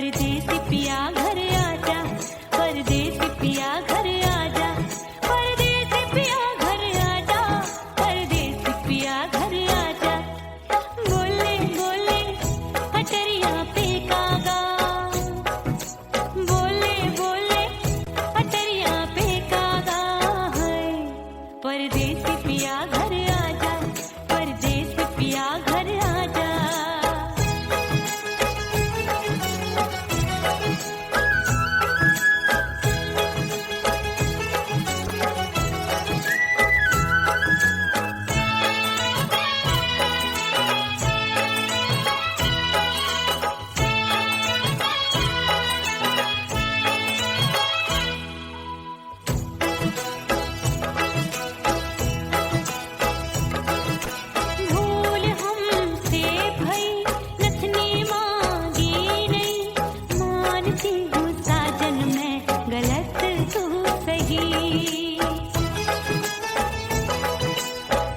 परदेसी पिया घर आजा, परदेसी पिया घर आजा, परदेसी पिया घर आजा, परदेसी पिया घर आजा। बोले बोले अटरिया पे कागा, बोले बोले अटरिया पे कागा है। परदेसी पिया घर आजा, परदेसी पिया घर आजा। भूल हमसे भई नथनी मांगी नहीं, मानती हूँ साजन मैं गलत तू सही।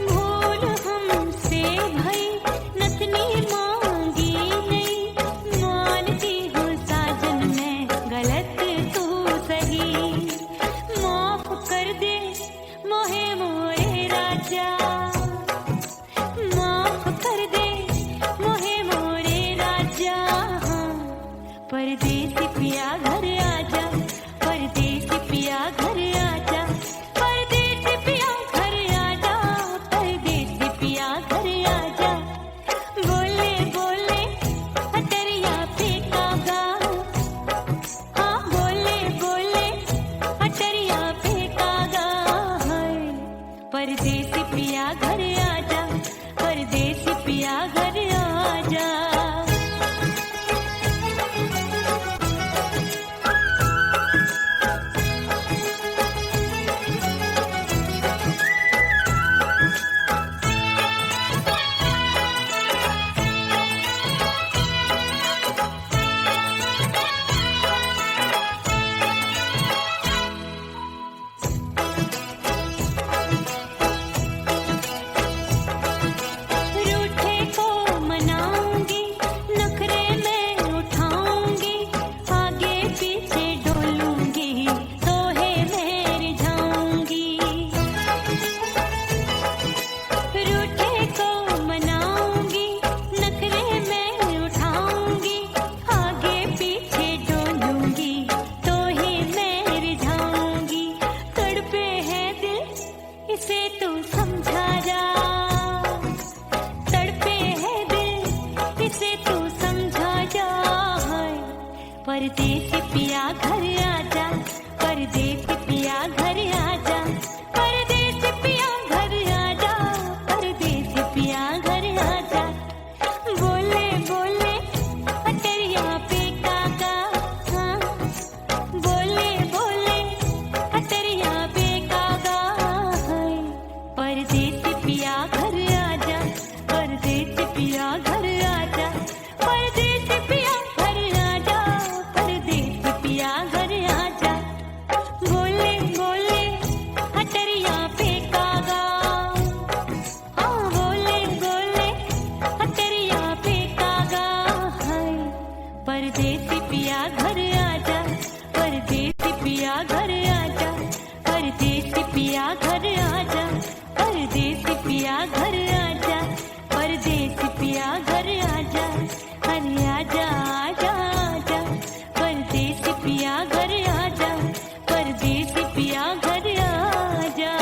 भूल हमसे भई नथनी मांगी नहीं, मानती हूँ साजन मैं गलत तू सही। माफ कर दे मोहे मोरे राजा, माफ कर दे मोहे मोरे राजा। परदेसी पिया घर आजा, परदेसी पिया घर आजा, परदेसी पिया घर आजा, परदेसी पिया घर आजा। बोले बोले अटरिया पे कागा, हाँ बोले बोले अटरिया पे कागा है। परदेसी पिया घर आजा, परदेसी पिया घर आजा। रूठे को मनाऊंगी, नखरे में उठाऊंगी, आगे पीछे डोलूंगी, तोहे में रिझाऊंगी। रूठे को मनाऊंगी, नखरे में उठाऊंगी, आगे पीछे डोलूंगी, तोहे में रिझाऊंगी। तड़पे है दिल इसे तू समझा जा, तड़पे है दिल इसे तू समझा जा। परदेसी पिया घर आजा, परदेसी पिया घर आजा, परदेसी पिया घर आजा, परदेसी पिया घर आजा। बोले बोले अटरिया पे कागा, हाँ बोले बोले अटरिया पे कागा है। परदेसी पिया घर आजा, परदेसी पिया घर आजा, परदेसी पिया घर आजा, परदेसी पिया घर आजा। बोले बोले अटरिया पे कागा, हाँ बोले बोले अटरिया पे कागा है। परदेसी पिया घर आजा, परदेसी पिया घर आजा, परदेसी पिया घर आजा, परदेसी पिया घर आजा, परदेसी पिया घर आजा। अरे आजा आजा आजा, परदेसी पिया घर आजा, परदेसी पिया घर आजा।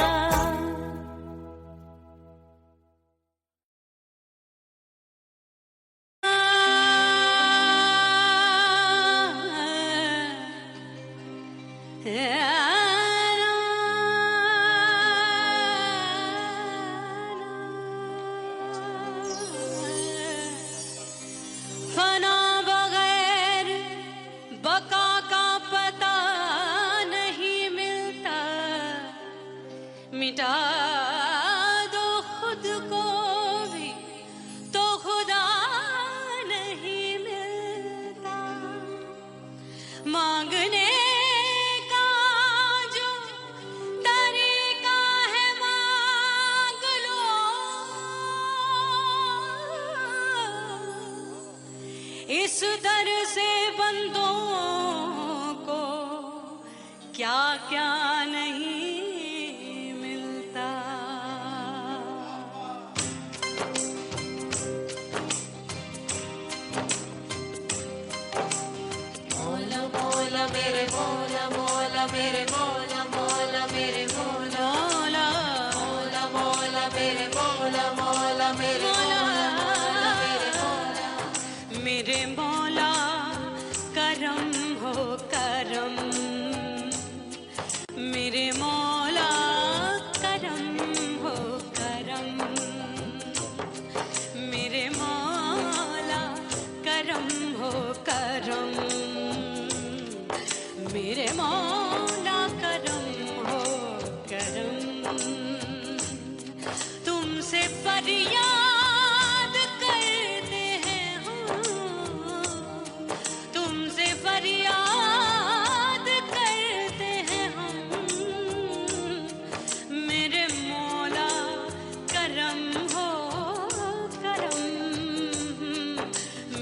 फना बगैर बका का पता नहीं मिलता, मिटा दो खुद को भी तो खुदा नहीं मिलता। मांगने का जो तरीका है मांग लो, इस दर से बंदों क्या नहीं मिलता। मौला मौला मेरे मौला मौला मेरे मौला मौला मेरे मौला मौला मौला मौला मेरे मौला मौला मेरे मौला मेरे मौला मेरे मौला करम हो करम, मेरे मौला करम हो करम, मेरे मौला करम हो करम, मेरे मौला करम हो करम। तुमसे फरियाद करते हैं हम, तुमसे फरियाद करते हैं हम, मेरे मौला करम हो करम,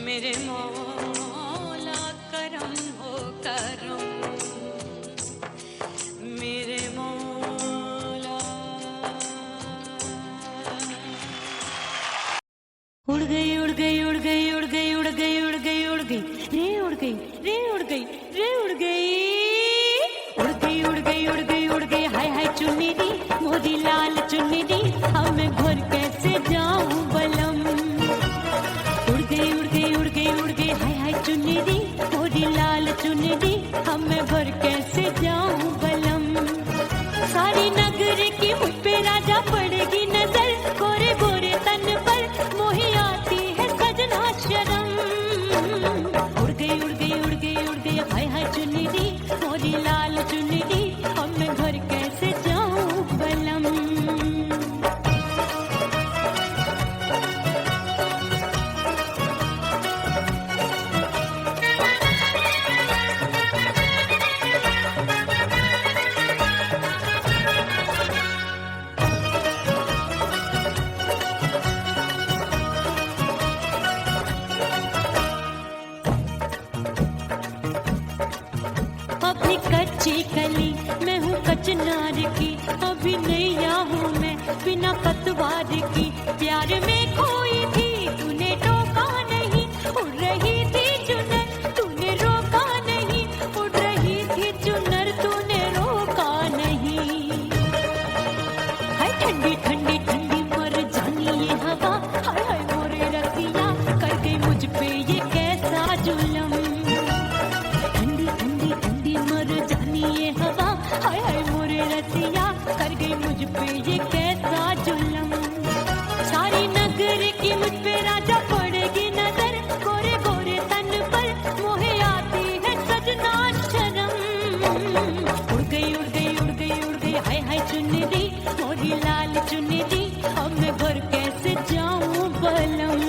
मेरे मौला करम हो करम, मेरे मौला। उड़ गई उड़ गई उड़ गई उड़ गई उड़ गई उड़ गई उड़ गई रे उड़ गई रे उड़ गई रे उड़ गई उड़ गई उड़ गई उड़ गई उड़ गई हाय हाय चुन्नी दी मोदी लाल चुन्नी दी अब मैं घर कैसे जाऊं बलम। उड़ गई उड़ गई उड़ गई उड़ गई हाय हाय चुन्नी दी मोदी लाल चुन्नी दी अब मैं घर कैसे जाऊं बलम। सारी नगर की मुझ पे राजा पड़ेगी नजर, गोरे गोरे तन पर मोही आती है सजना शर्म। उड़ गई उड़ गई उड़ गई उड़ गई हाय हाय चुन्नी दी मोरी लाल चुन्नी दी अब मैं घर कैसे जाऊं बलम। अपनी कच्ची कली मैं हूँ कचनार की, अभी नैया हूँ मैं बिना पतवार की। प्यार में खोई थी तूने टोका नहीं, उड़ रही थी चुनर तूने रोका नहीं, उड़ रही थी चुनर तूने रोका नहीं। हाय ठंडी ठंडी ठंडी मर जानी ये हवा, हाय हाय मोरे रतिया कर गई मुझ पे ये कैसा जुलम। ठंडी ठंडी ठंडी मर जानी ये हवा, हाय हाय मोरे रतिया कर गई मुझ पे ये कैसा जुलम। सारी नगर की मुझ पे राजा पड़ेगी नजर, गोरे गोरे तन पर मोहे आती है सजना शर्म। उड़ गई उड़ गई उड़ गई उड़ गई हाय हाय चुन्नी दी मोरी लाल चुन्नी दी अब मैं घर कैसे जाऊं बलम।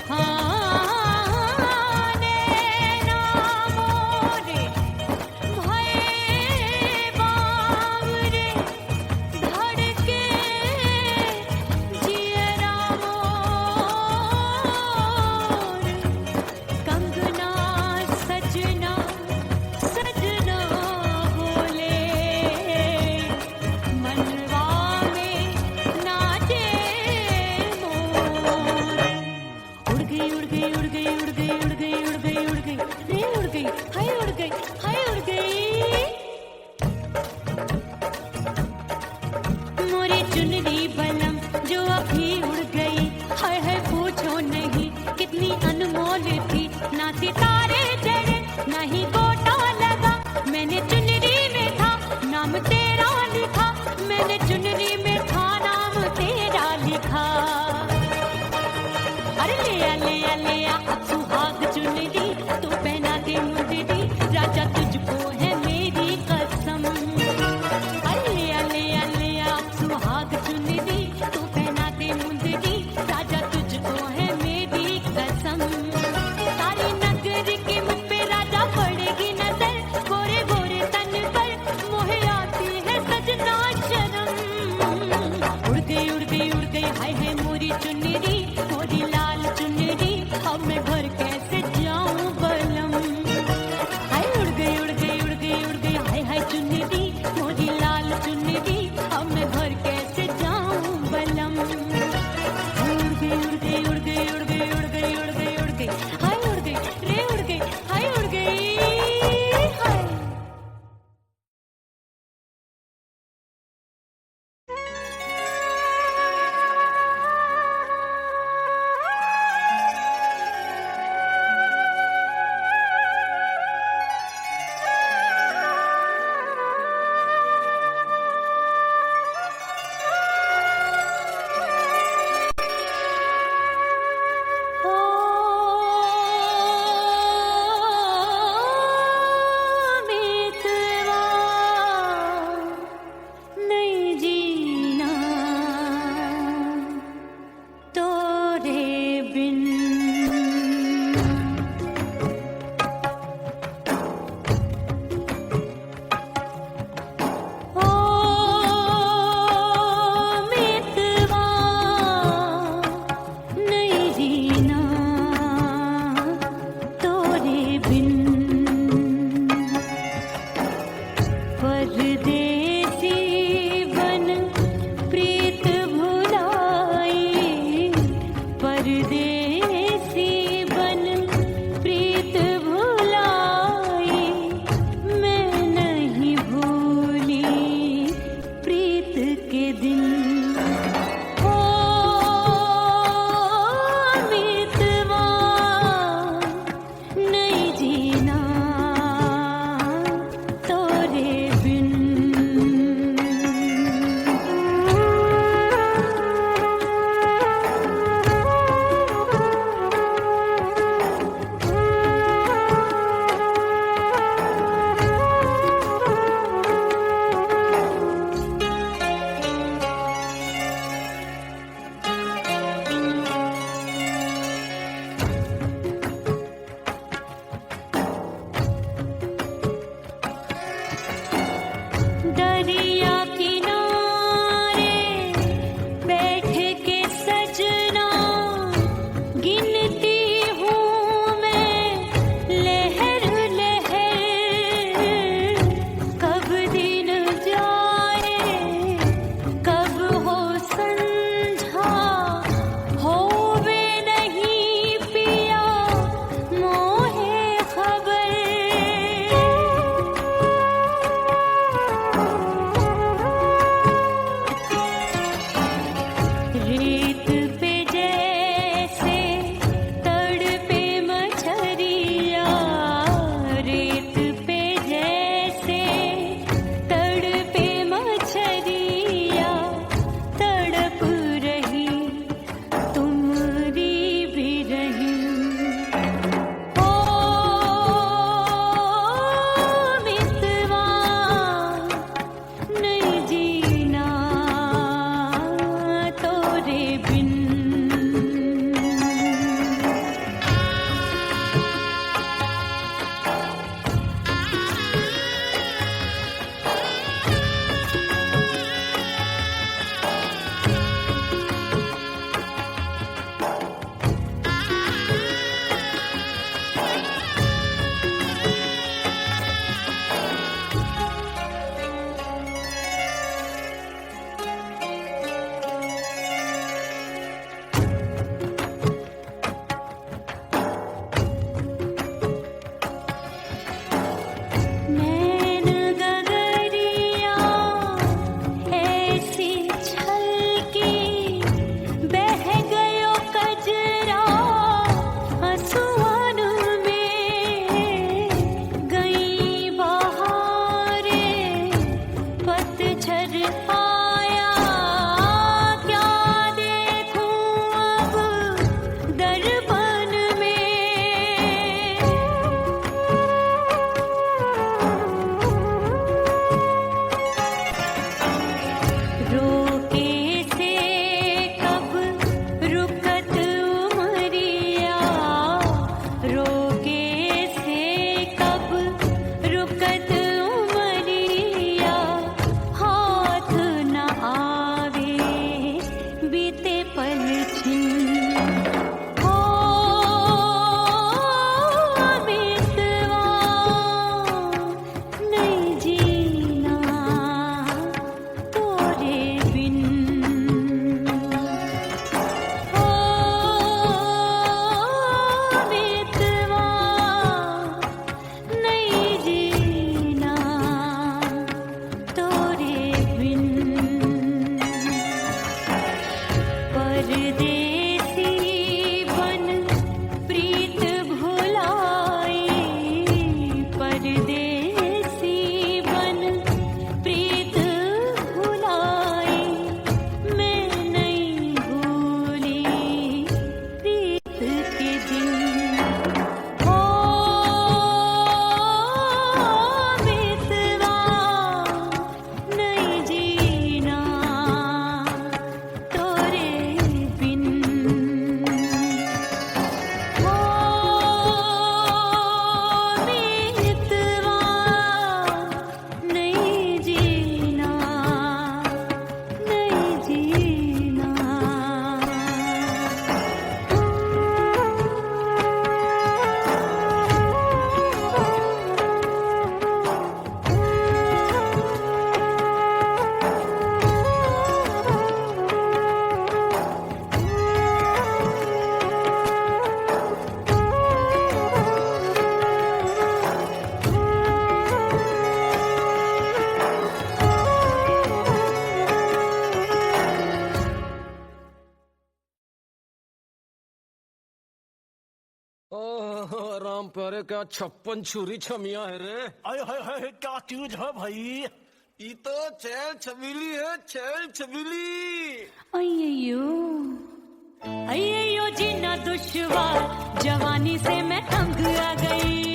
हाँ नैना मोरे भये बावरे, धड़के जियरा मोर, कंगना सजना सजना बोले, मनवा में नाचे मोर। उड़ गई उड़ गई उड़ गई उड़ गई उड़ गई उड़ गई उड़ गई रे उड़ गई हाय उड़ गई हाय उड़ गई। मोरी चुनरी बलम जो अभी उड़ गई, हाय हाय पूछो नहीं कितनी अनमोल थी। ना सितारे चढ़े ना ही गोटा लगा, मैंने चुनरी में था नाम तेरा लिखा, मैंने चुनरी में था नाम तेरा लिखा। अरे ले आ ले आ ले आ अब सुहाग चुनरी तू पहना दे मुझे दी, राजा तुझको है मेरी कसम। अरे ले आ ले आ ले आ अब सुहाग चुनरी तू पहना दे मुझे दी, राजा तुझको है मेरी कसम। सारी नगरी राम प्यारे क्या 56 छुरी छमिया है रे। आय हाय हाय क्या चीज है भाई। ये तो छैल छबीली है, छैल छबीली। अय्यो अय्यो जीना दुश्वार, जवानी से मैं तंग आ गई।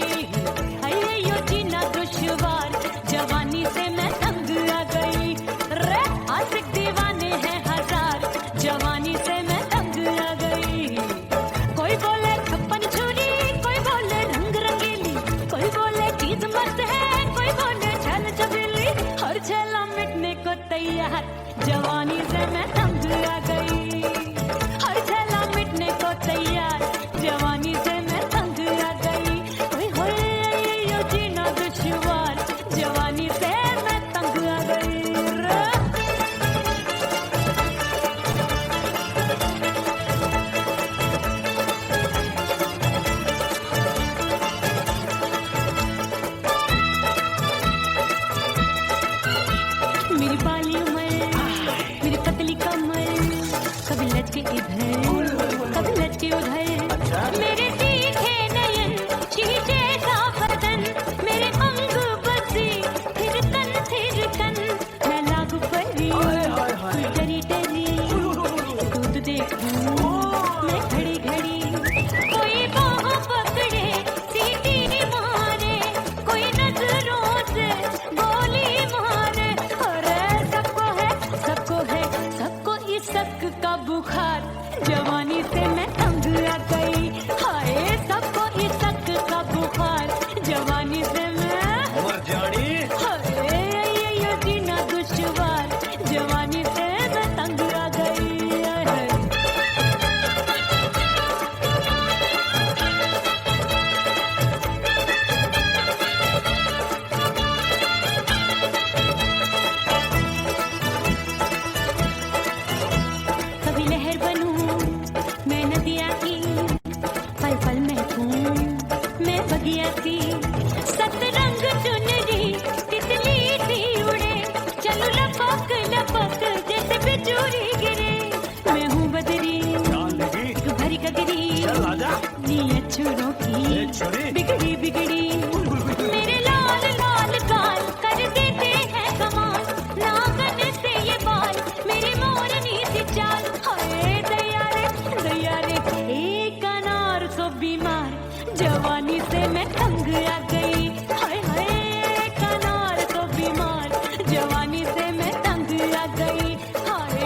अय्यो जीना दुश्वार, जवानी से मैं तंग आ गई। रे आशिक दीवाने हैं हजार, जवानी से मैं तंग आ गई। कोई बोले 56 छुरी, कोई बोले रंग रंगीली, कोई बोले चीज मस्त है, कोई बोले छल छबीली। हर छेला मिटने को तैयार, जवानी से मैं तंग आ गई। हर छेला मिटने को तैयार, जवानी से मैं तंग आ गई। ओए होए यो जीना दुश्वार, जवानी से मैं तंग आ गई। मेरी बाली उम्र, मेरी पतली कमर, कभी लचके इधर कभी लचके उधर। मेरे तीखे नयन, शीशे सा बदन, मेरे अंग बसे थिरकन। मैं लागू परी, तू डरी डरी, दूध देखूं मैं घड़ी घड़ी। कोई बाह पकड़े सीटी मारे, कोई नजरों से गोली मारे। अरे सबको इसक का बुखार, जवानी से मैं तंग आ गई। हाय सबको इसक का बुखार, जवानी से मैं मर जानी। हाय ये जीना दुश्वार, जवानी से मैं तंग आ गई। हाय। कभी लहर बनूं मैं नदिया की, पल पल महकूं मैं बगिया सी। सतरंग चुनरी तितली सी उड़े, चलो लपक लपक जैसे बिजुरी गिरे। मैं हूँ बदरी जान लगी भरी गगरी, चल आजा। नीयत छुरों की छुरी बिगड़ी बिगड़ी। मेरे लाल लाल गाल कर देते हैं कमाल, नागन से ये बाल मेरी मोरनी सी चाल। हाय दैया रे एक अनार तो बीमार, जवानी से मैं तंग आ गई। हाय हाय एक अनार तो बीमार, जवानी से मैं तंग आ गई। हाय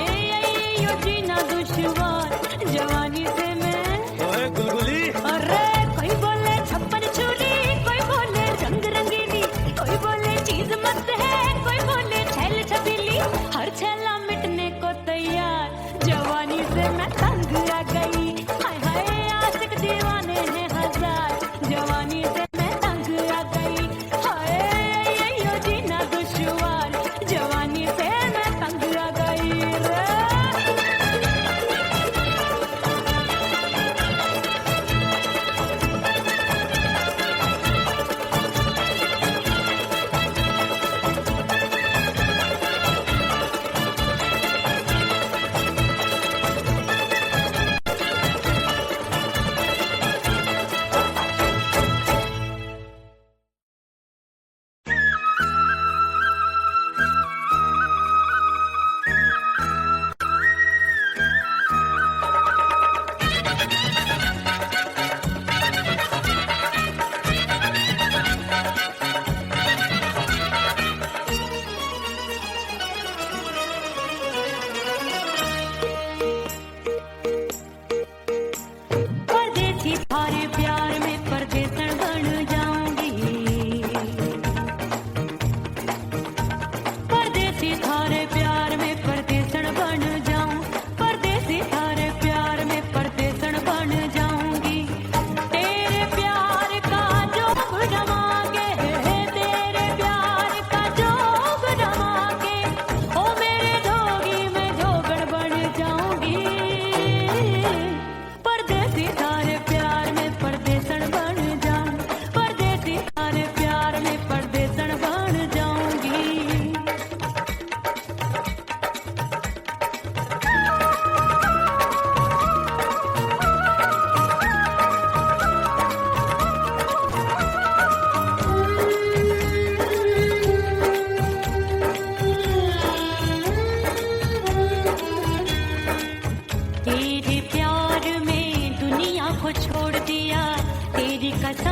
यो जीना दुश्वार, जवानी से मैं। ओए गुलगुली। अरे कोई बोले 56 छुरी, कोई बोले रंग रंगीली, कोई बोले चीज मस्त है, कोई बोले छैल छबीली। हर छेला मिटने को तैयार, जवानी से मैं तंग आ गई। हाय हाय आशिक दीवाने हैं हजार, जवानी से मैं तंग आ गई। हाय यो जीना दुश्वार, जवानी से मैं तंग आ गई रे।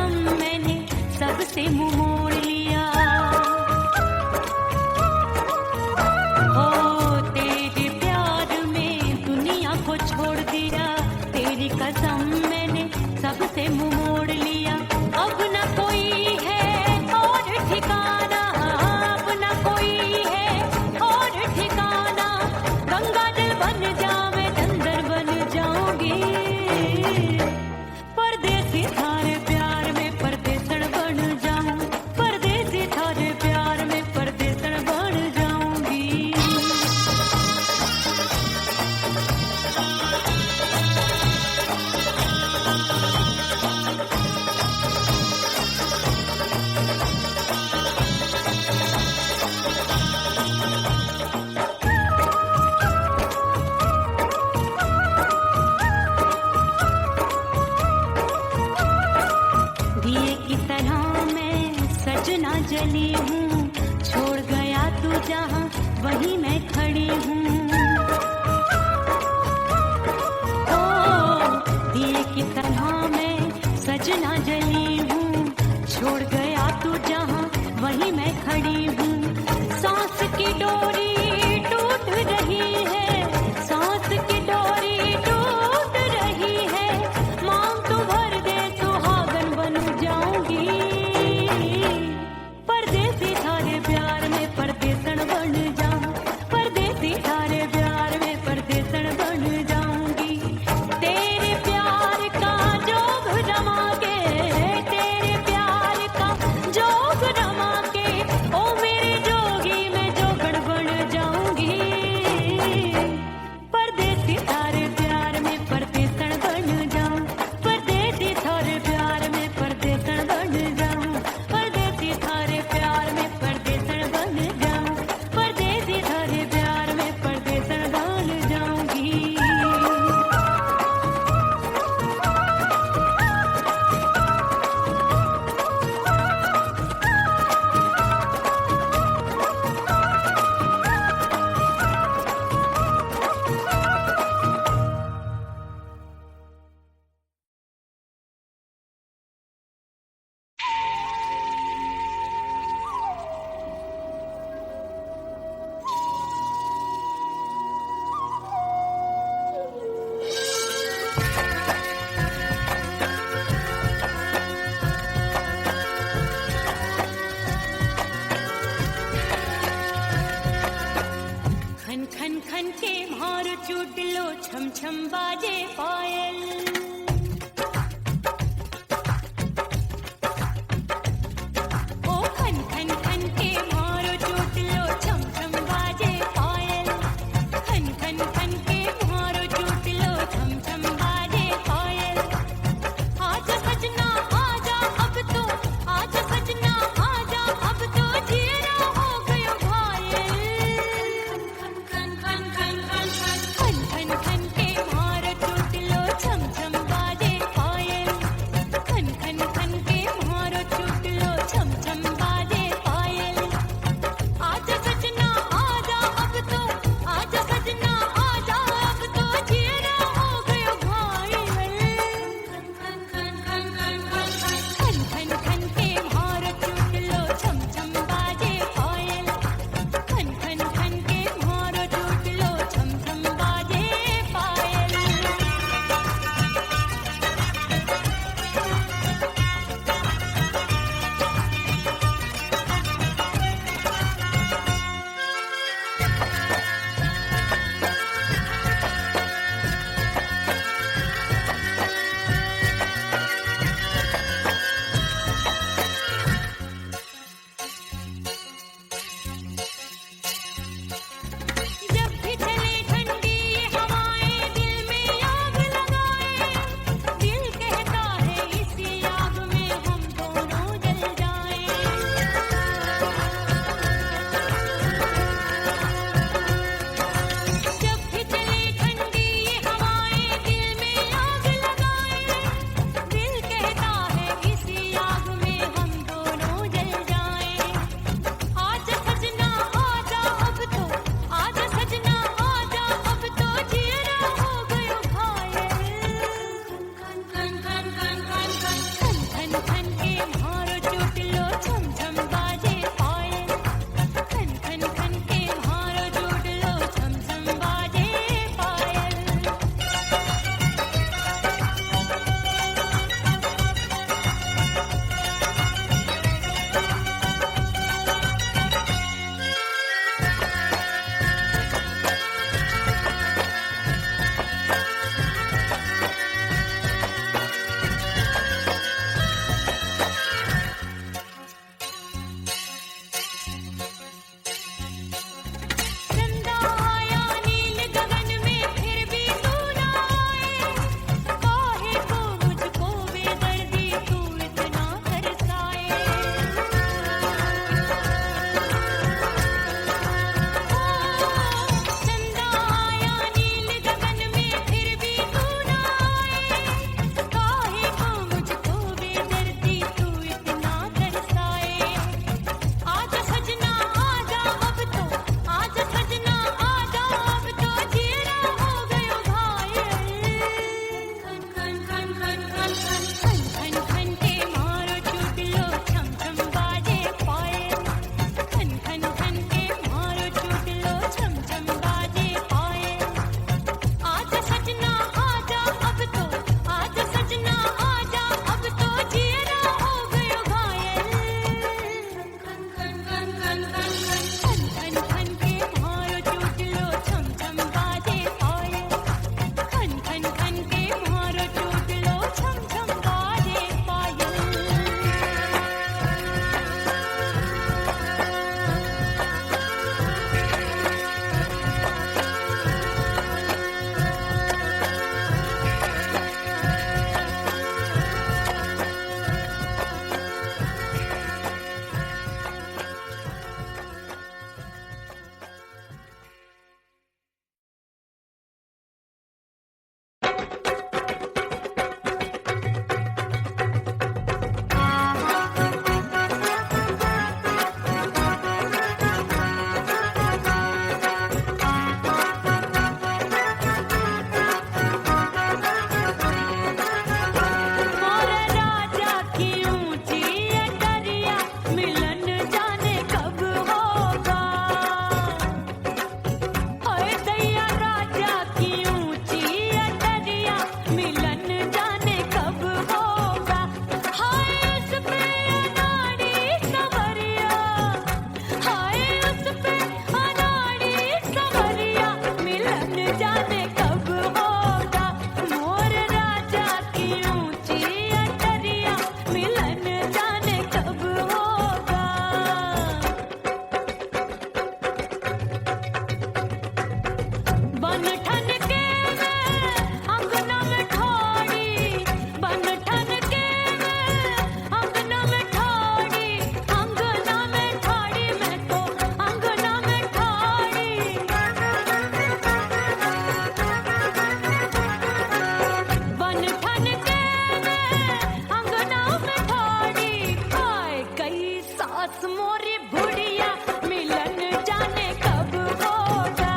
कसम मैंने सबसे मुंह मोड़ लिया। ओ तेरे प्यार में दुनिया को छोड़ दिया, तेरी कसम मैंने सबसे मुंह मोड़ लिया। अब न कोई है और ठिकाना, अब न कोई है और ठिकाना। गंगा जल बन जावे चंदन बन जाऊंगी, परदेसी थारे प्यार में परदेसन बन जाऊं, परदेसी थारे प्यार में परदेसन बन जाऊंगी। दिए की तरह मैं सजना जली हूँ, छोड़ गया तू जहाँ वहीं मैं खड़ी हूँ। ओ दिए की तरह मैं सजना जली हूँ, छोड़ गया तू जहाँ वहीं मैं खड़ी हूँ। सांस की डोरी टूट रही है, सांस की डोरी टूट रही है। मांग तू भर दे सुहागन बन जाऊंगी, परदेसी थारे प्यार में परदेसन बन जाऊं, परदेसी थारे प्यार में परदेसन बन जाऊंगी। तेरे प्यार का जोग जमा के, तेरे प्यार का जोग जमा के, ओ मेरे सास मोरी बुढ़िया मिलन जाने कब होगा।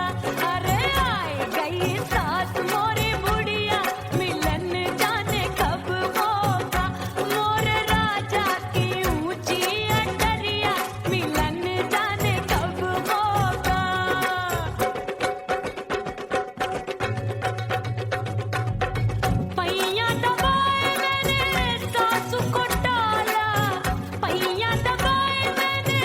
अरे आए गई सास मोरी बुढ़िया मिलन जाने कब होगा। मोर राजा की ऊंची अटरिया मिलन जाने कब होगा। पैया दबाए मैंने सासू को टाला, पैया दबाए मैंने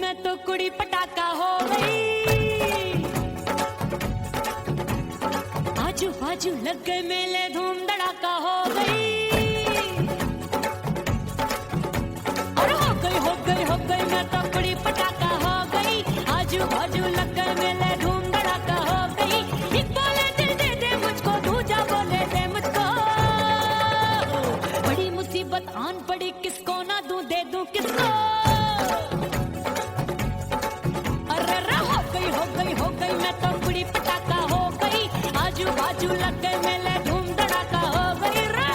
मैं तो कुड़ी पटाखा हो गई। आजू बाजू लग गए मेले, धूम धड़ाका हो गई। और हो गई मैं तो कुड़ी पटाखा हो गई। आजू बाजू लग गए मेले, धूम धड़ाका हो गई। एक बोले दिल दे दे मुझको, दूजा बोले दे मुझको। बड़ी मुसीबत आन पड़ी, किसको ना दूं दे दूं किसको। हो गई मैं तो कुड़ी पटाखा हो गई। आजू बाजू लग गए मेले, धूम धड़ाका हो गई रे।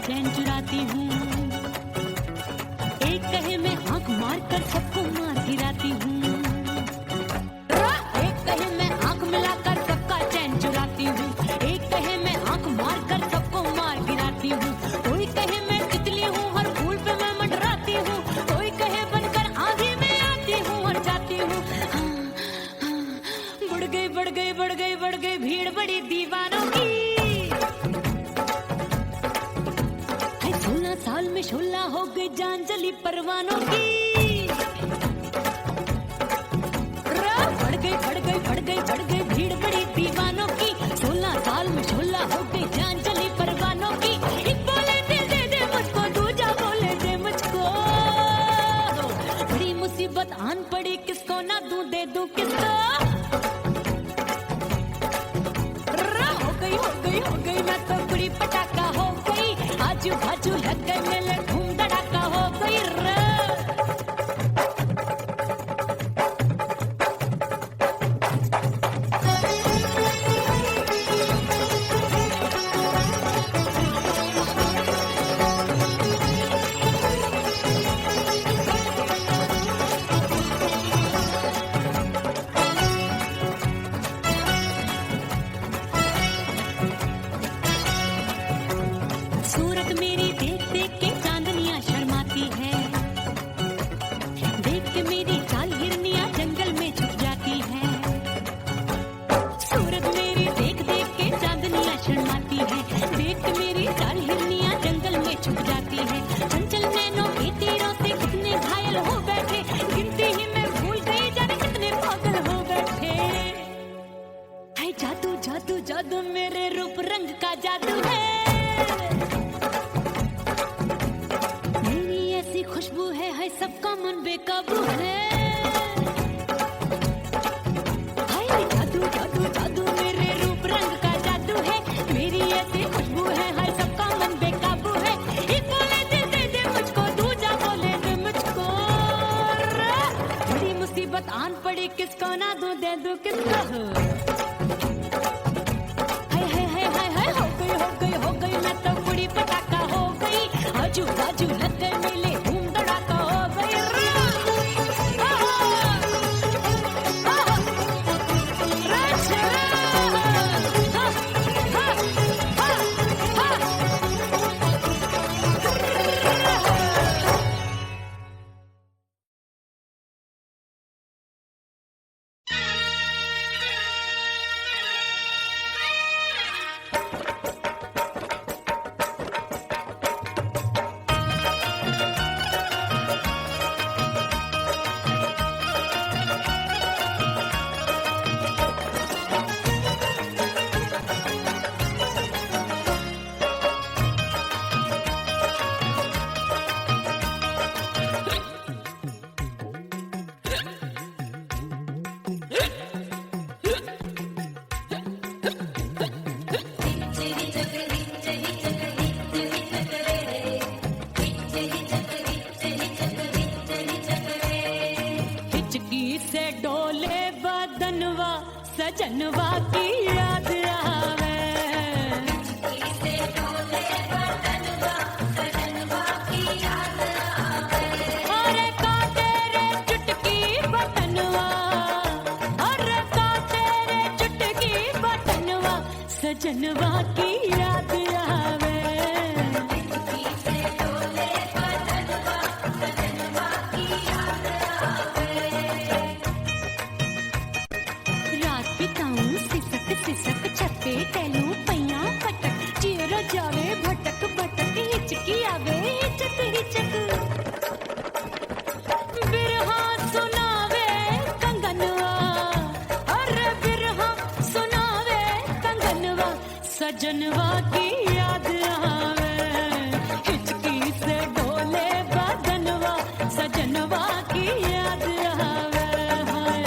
चैन चुराती हूँ, एक कहे मैं आंख मार कर सबको मार गिराती हूँ। एक कहे मैं आंख मिलाकर सबका चैन चुराती हूँ, एक कहे मैं आंख मार कर सबको मार गिराती हूँ। कोई कहे मैं तितली हूँ, हर फूल पे मैं मंडराती हूँ। कोई कहे बनकर आंधी में आती हूँ और जाती हूँ। बढ़ गई भीड़ बड़ी दीवानों की। 16 साल में शोला हो गई, जान जली परवानों की। बढ़ गई भीड़ बड़ी दीवानों की। 16 साल में शोला हो गई, जान जली परवानों की। एक बोले दिल दे दे मुझको, दूजा बोले दे मुझको। बड़ी मुसीबत आन पड़ी, किसको ना दूं दे दूं किसको। हो गई मैं तो कुड़ी पटाखा हो गई। आजू बाजू लग गए मेले, धूम धड़ाका हो गई रे। सूरत मेरी देख देख के चांदनियां शर्माती है। देख के मेरी चाल हिरनियां जंगल में छुप जाती है। सूरत मेरी देख देख के चांदनियां शर्माती है। देख के मेरी चाल हिरनियां जंगल में छुप जाती है। चंचल नैनों के तीरों से कितने घायल हो बैठे, गिनती ही मैं भूल गई जाने कितने पागल हो बैठे। है जादू जादू जादू मेरे रूप रंग का जादू है। खुशबू है सबका मन बेकाबू है। हाय जादू जादू जादू मेरे रूप रंग का जादू है। मेरी ऐसी खुशबू है, हाय सबका मन बेकाबू है। एक बोले दिल दे दे मुझको, दूजा बोले दे मुझको। बड़ी मुसीबत आन पड़ी, किसको ना दूं दे दूं किसको। हाय हो गई मैं तो कुड़ी पटाखा हो गई। आजू बाजू लग गए मेले, सजनवा की याद आवे। और का तेरे चुटकी बदनवा सजनवा की याद आवे। रात बिताऊं सिसक सिसक छते टैलू पैया पटक चेहरा जावे भटक भटक हिचकी आवे हिचक हिचक बिरहा सुनावे कंगनवा अरे बिरहा सुनावे कंगनवा सजनवा की याद आवे हिचकी से डोले बदनवा सजनवा की याद आवे हाय।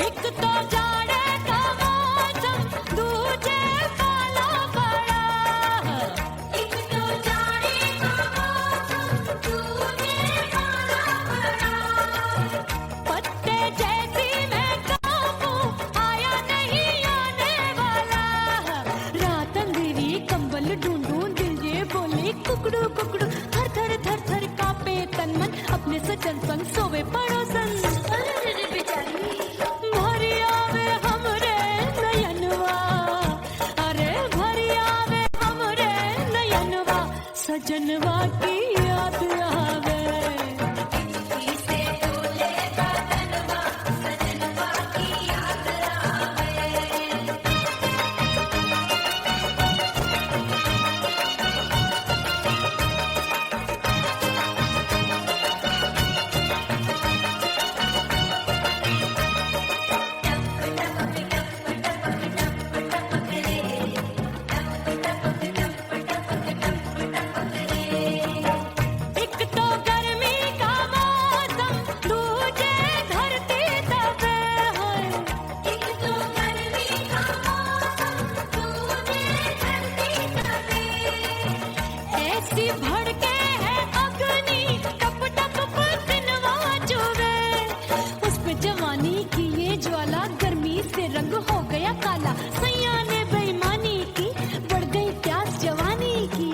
एक तो जाड़े का मौसम दूजे काला पड़ा। एक तो जाड़े का मौसम दूजे काला पड़ा। पत्ते जैसी मैं कांपू आया नहीं आने वाला। रात अंधेरी कंबल ढूंढूं दिल ये बोले कुकड़ू कुकड़ू थर थर थर थर कांपे तन मन अपने सजन संग सोवे पड़ोसन। भरी आवे हमरे नयनवा अरे भरी आवे हमरे नयनवा सजनवा की याद आवे। एक तो गर्मी का मौसम दूजे धरती तपे है। एक तो गर्मी का मौसम दूजे धरती तपे। ऐसी भड़के है अग्नि टप टप पसीनवा चुभे। उस पे जवानी की ये ज्वाला गर्मी से रंग हो गया काला। सैया ने बेईमानी की बढ़ गई प्यास जवानी की।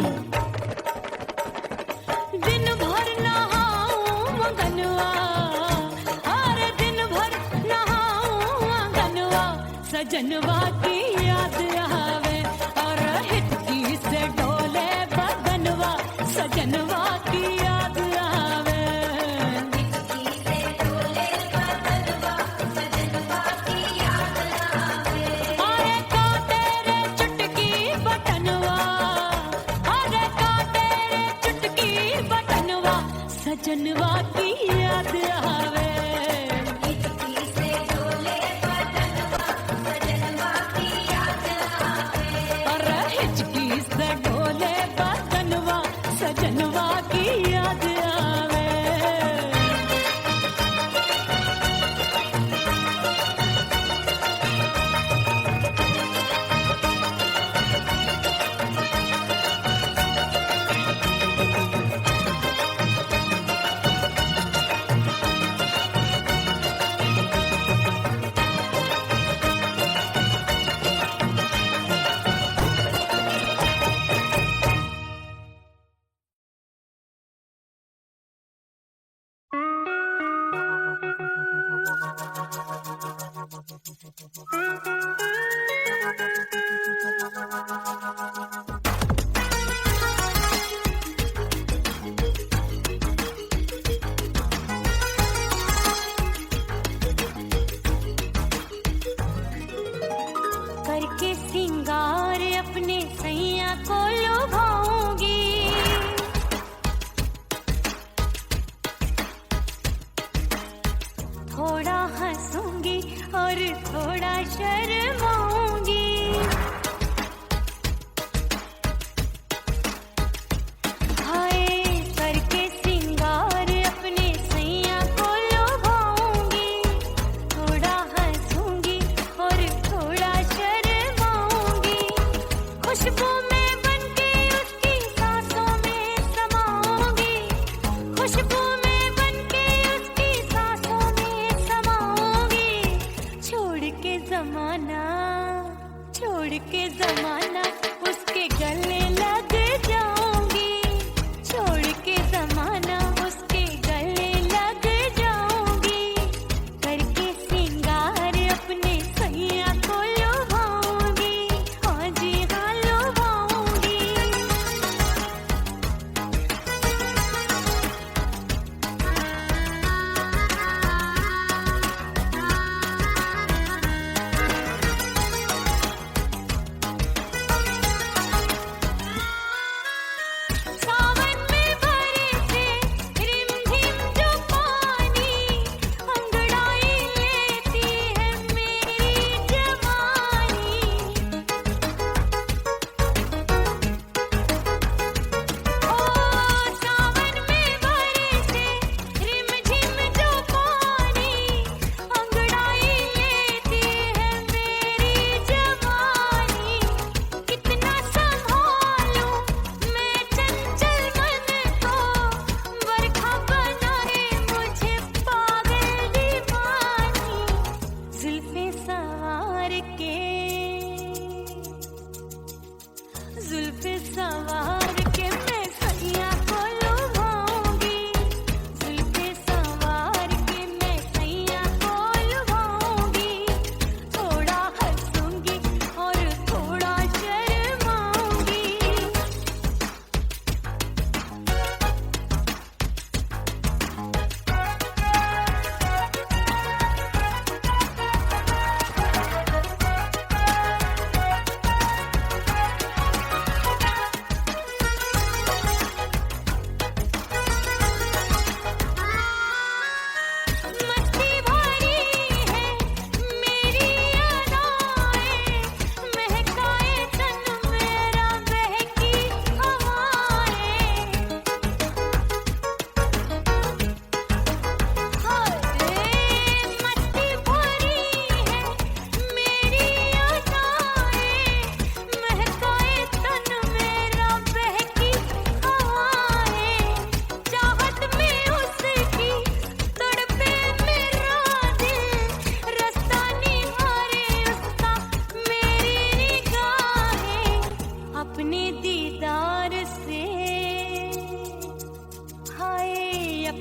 दिन भर नहाऊं मंगनवा अरे दिन भर नहाऊं मंगनवा सजनवा की याद आवे। और हिचकी से डोले बदनवा सजनवा की याद आवे। अरे का तेरे चुटकी बटनवा अरे का तेरे चुटकी बटनवा सजनवा की याद आवे। अरे हिचकी से डोले बदनवा सजनवा की याद आवे। करके सिंगार अपने सैया को लुभाऊंगी। थोड़ा हंसूंगी और थोड़ा शर्माऊंगी। हाय करके सिंगार अपने सैया को लुभाऊंगी। थोड़ा हंसूंगी और थोड़ा शर्माऊंगी। खुशबू में बनके उसकी सांसों में समाऊंगी। खुशबू में बनके उसकी सांसों में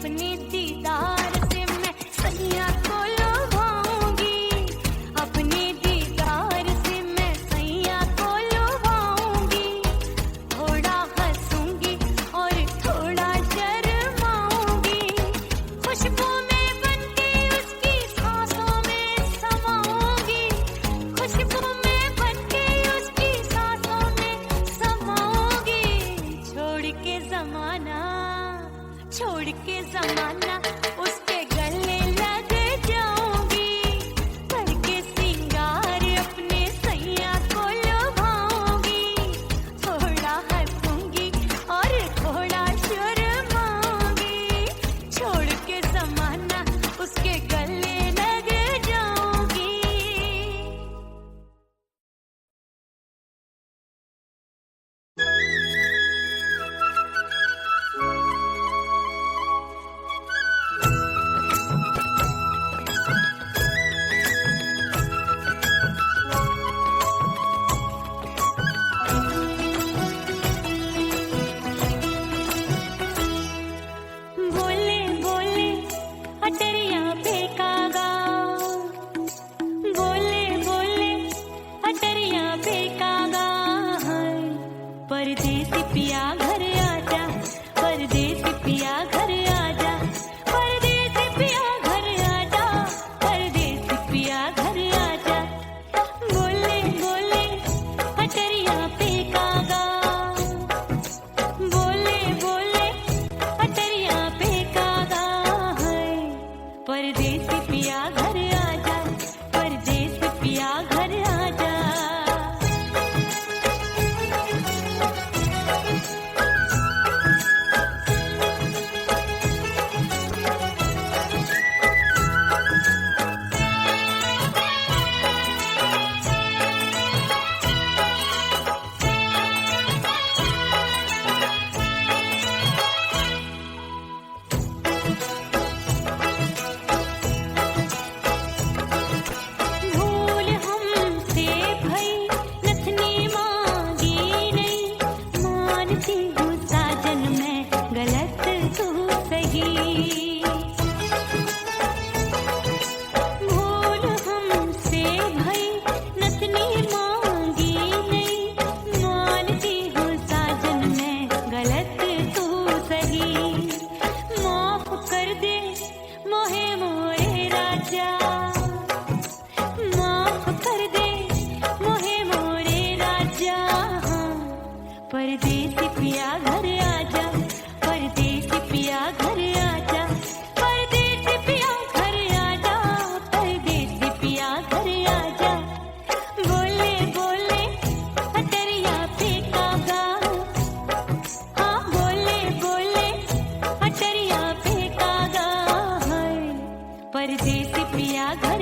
अपने दीदार से मैं सैया को लुभाऊंगी, अपने दीदार से मैं सैया को लुभाऊंगी। थोड़ा हंसूंगी और थोड़ा शर्माऊंगी, खुशबू में बनके उसकी सांसों में समाऊंगी, खुशबू में बनके उसकी सांसों में समाऊंगी। छोड़ के ज़माना उसके गले लग जाऊंगी, करके सिंगार अपने सैया को लुभाऊंगी। थोड़ा हंसूंगी और थोड़ा शर्माऊंगी, छोड़ के ज़माना उसके गले लग जाऊंगी। बोले बोले अटरिया पे कागा, बोले बोले अटरिया पे कागा। परदेसी पिया घर आजा, परदेसी पिया घर आजा, परदेसी पिया घर आजा, परदेसी पिया घर आजा। बोले बोले अटरिया पे कागा, बोले बोले अटरिया पे कागा। परदेसी पिया घर आजा, परदेसी पिया घर आजा। भूल हमसे भई नथनी मांगी नहीं, मानती हूँ साजन मैं गलत तू सही। भूल हमसे भई नथनी मांगी नहीं, मानती हूँ साजन मैं गलत तू सही। माफ कर दे मोहे मोरे राजा, माफ कर दे मोहे मोरे राजा। परदेसी पिया घर आजा, परदेसी पिया घर आजा, परदेसी पिया घर आजा, परदेसी पिया घर आजा। बोले बोले अटरिया पे कागा, हाँ बोले बोले अटरिया पे कागा। परदेसी पिया घर